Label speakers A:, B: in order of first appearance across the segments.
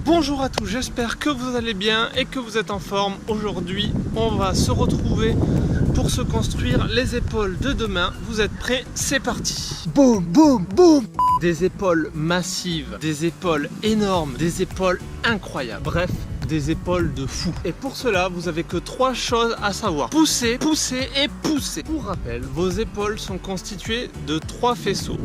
A: Bonjour à tous, j'espère que vous allez bien et que vous êtes en forme. Aujourd'hui, on va se retrouver pour se construire les épaules de demain. Vous êtes prêts? C'est parti.
B: Boum, boum, boum.
A: Des épaules massives, des épaules énormes, des épaules incroyables. Bref, des épaules de fou. Et pour cela, vous avez que 3 choses à savoir. Pousser, pousser et pousser. Pour rappel, vos épaules sont constituées de 3 faisceaux.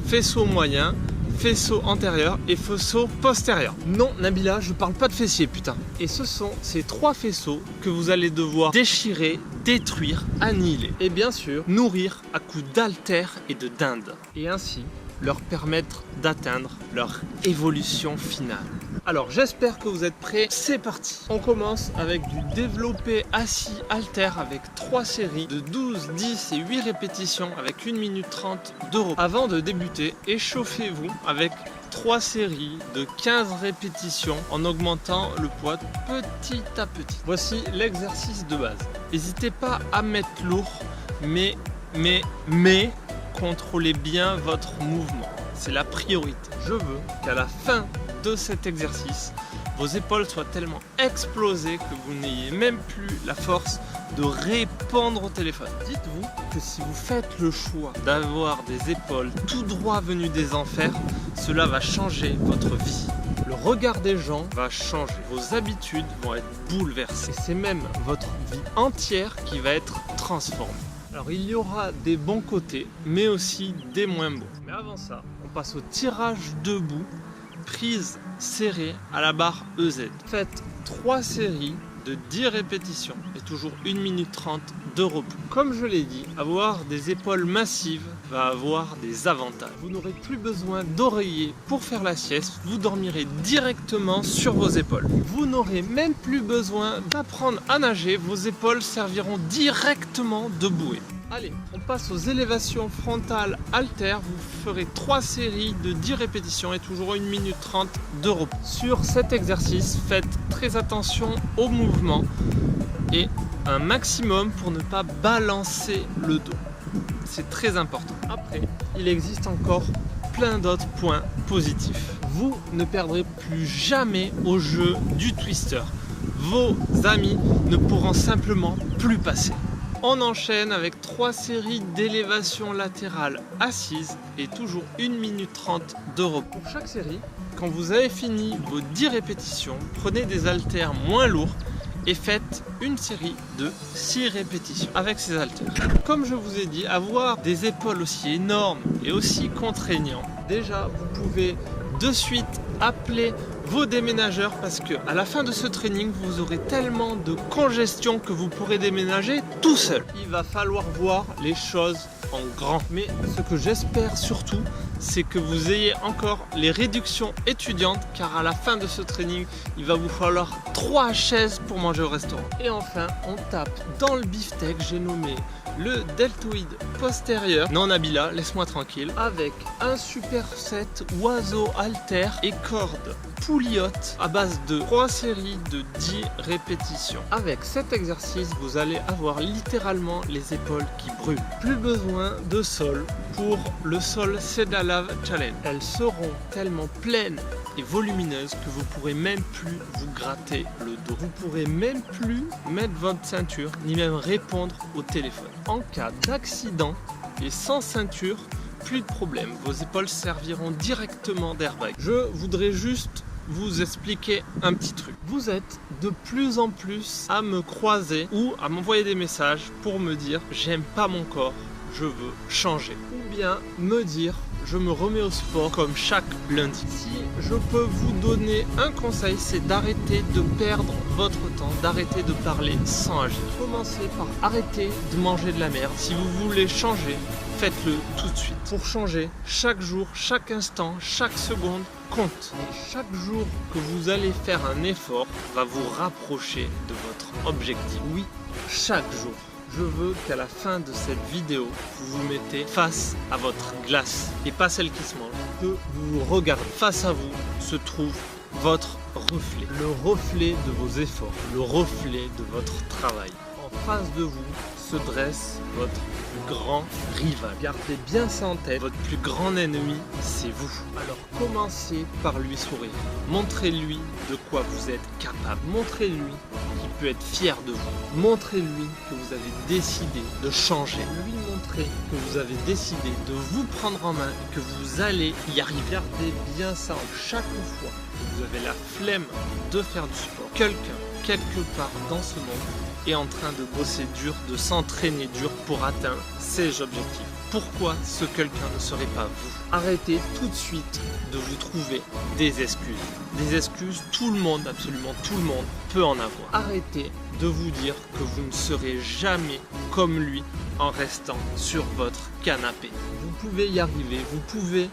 A: Faisceau moyen, faisceau antérieur et faisceau postérieur. Non, Nabila, je parle pas de fessiers, putain. Et ce sont ces 3 faisceaux que vous allez devoir déchirer, détruire, annihiler. Et bien sûr, nourrir à coups d'haltères et de dinde. Et ainsi, leur permettre d'atteindre leur évolution finale. Alors j'espère que vous êtes prêts, c'est parti. On commence avec du développé assis halter avec 3 séries de 12, 10 et 8 répétitions avec 1 minute 30 de repos. Avant de débuter, échauffez-vous avec 3 séries de 15 répétitions en augmentant le poids petit à petit. Voici l'exercice de base. N'hésitez pas à mettre lourd, mais contrôlez bien votre mouvement. C'est la priorité. Je veux qu'à la fin de cet exercice, vos épaules soient tellement explosées que vous n'ayez même plus la force de répondre au téléphone. Dites-vous que si vous faites le choix d'avoir des épaules tout droit venues des enfers, cela va changer votre vie. Le regard des gens va changer. Vos habitudes vont être bouleversées. C'est même votre vie entière qui va être transformée. Alors il y aura des bons côtés, mais aussi des moins bons. Mais avant ça, on passe au tirage debout, prise serrée à la barre EZ. Faites 3 séries de 10 répétitions et toujours 1 minute 30 de repos. Comme je l'ai dit, avoir des épaules massives va avoir des avantages. Vous n'aurez plus besoin d'oreiller pour faire la sieste, vous dormirez directement sur vos épaules. Vous n'aurez même plus besoin d'apprendre à nager, vos épaules serviront directement de bouée. Allez, on passe aux élévations frontales haltères. Vous ferez 3 séries de 10 répétitions et toujours 1 minute 30 de repos. Sur cet exercice, faites très attention au mouvement et un maximum pour ne pas balancer le dos. C'est très important. Après, il existe encore plein d'autres points positifs. Vous ne perdrez plus jamais au jeu du twister. Vos amis ne pourront simplement plus passer. On enchaîne avec 3 séries d'élévation latérale assise et toujours 1 minute 30 de repos. Pour chaque série, quand vous avez fini vos 10 répétitions, prenez des haltères moins lourds et faites une série de 6 répétitions avec ces haltères. Comme je vous ai dit, avoir des épaules aussi énormes et aussi contraignantes, déjà vous pouvez de suite appeler vos déménageurs parce que à la fin de ce training vous aurez tellement de congestion que vous pourrez déménager tout seul. Il va falloir voir les choses en grand. Mais ce que j'espère surtout, c'est que vous ayez encore les réductions étudiantes car à la fin de ce training il va vous falloir 3 chaises pour manger au restaurant. Et enfin on tape dans le beefsteak, j'ai nommé le deltoïde postérieur. Non Nabila, laisse-moi tranquille. Avec un superset oiseau halter et corde pouliotte à base de 3 séries de 10 répétitions. Avec cet exercice, vous allez avoir littéralement les épaules qui brûlent. Plus besoin de sol pour le sol C'est de la lave challenge. Elles seront tellement pleines et volumineuses que vous pourrez même plus vous gratter le dos. Vous pourrez même plus mettre votre ceinture ni même répondre au téléphone. En cas d'accident et sans ceinture, plus de problème. Vos épaules serviront directement d'airbag. Je voudrais juste vous expliquer un petit truc. Vous êtes de plus en plus à me croiser ou à m'envoyer des messages pour me dire j'aime pas mon corps, je veux changer. Ou bien me dire je me remets au sport comme chaque lundi. Si je peux vous donner un conseil, c'est d'arrêter de perdre votre temps, d'arrêter de parler sans agir. Commencez par arrêter de manger de la merde. Si vous voulez changer, faites-le tout de suite. Pour changer, chaque jour, chaque instant, chaque seconde compte. Et chaque jour que vous allez faire un effort va vous rapprocher de votre objectif. Oui, chaque jour. Je veux qu'à la fin de cette vidéo, vous vous mettez face à votre glace et pas celle qui se mange. Que vous regardez. Face à vous se trouve votre reflet. Le reflet de vos efforts, le reflet de votre travail. En face de vous se dresse votre plus grand rival. Gardez bien ça en tête, votre plus grand ennemi, c'est vous. Alors commencez par lui sourire. Montrez-lui de quoi vous êtes capable. Montrez-lui qu'il peut être fier de vous. Montrez-lui que vous avez décidé de changer. Lui montrer que vous avez décidé de vous prendre en main et que vous allez y arriver. Gardez bien ça chaque fois que vous avez la flemme de faire du sport. Quelqu'un, quelque part dans ce monde, est en train de bosser dur, de s'entraîner dur pour atteindre ses objectifs. Pourquoi ce quelqu'un ne serait pas vous? Arrêtez tout de suite de vous trouver des excuses. Des excuses, tout le monde, absolument tout le monde, peut en avoir. Arrêtez de vous dire que vous ne serez jamais comme lui en restant sur votre canapé. Vous pouvez y arriver, vous pouvez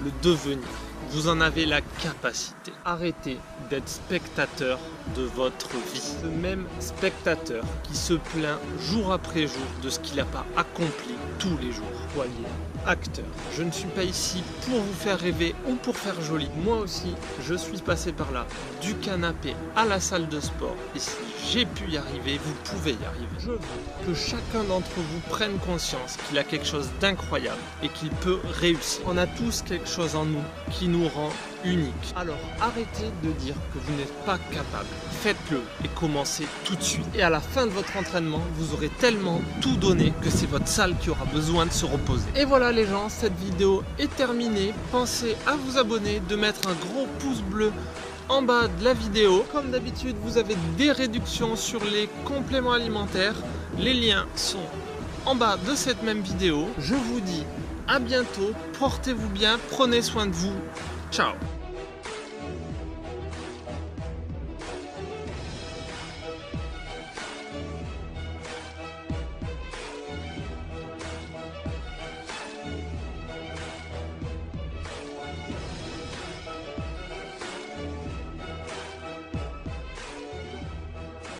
A: le devenir. Vous en avez la capacité. Arrêtez d'être spectateur de votre vie. Ce même spectateur qui se plaint jour après jour de ce qu'il n'a pas accompli tous les jours. Soyez acteur. Je ne suis pas ici pour vous faire rêver ou pour faire joli. Moi aussi, je suis passé par là, du canapé à la salle de sport. Et si j'ai pu y arriver, vous pouvez y arriver. Je veux que chacun d'entre vous prenne conscience qu'il a quelque chose d'incroyable et qu'il peut réussir. On a tous quelque chose en nous qui nous rend unique. Alors arrêtez de dire que vous n'êtes pas capable. Faites-le et commencez tout de suite. Et à la fin de votre entraînement, vous aurez tellement tout donné que c'est votre salle qui aura besoin de se reposer. Et voilà les gens, cette vidéo est terminée. Pensez à vous abonner, de mettre un gros pouce bleu en bas de la vidéo. Comme d'habitude, vous avez des réductions sur les compléments alimentaires. Les liens sont en bas de cette même vidéo. Je vous dis à bientôt, portez-vous bien, prenez soin de vous. Ciao!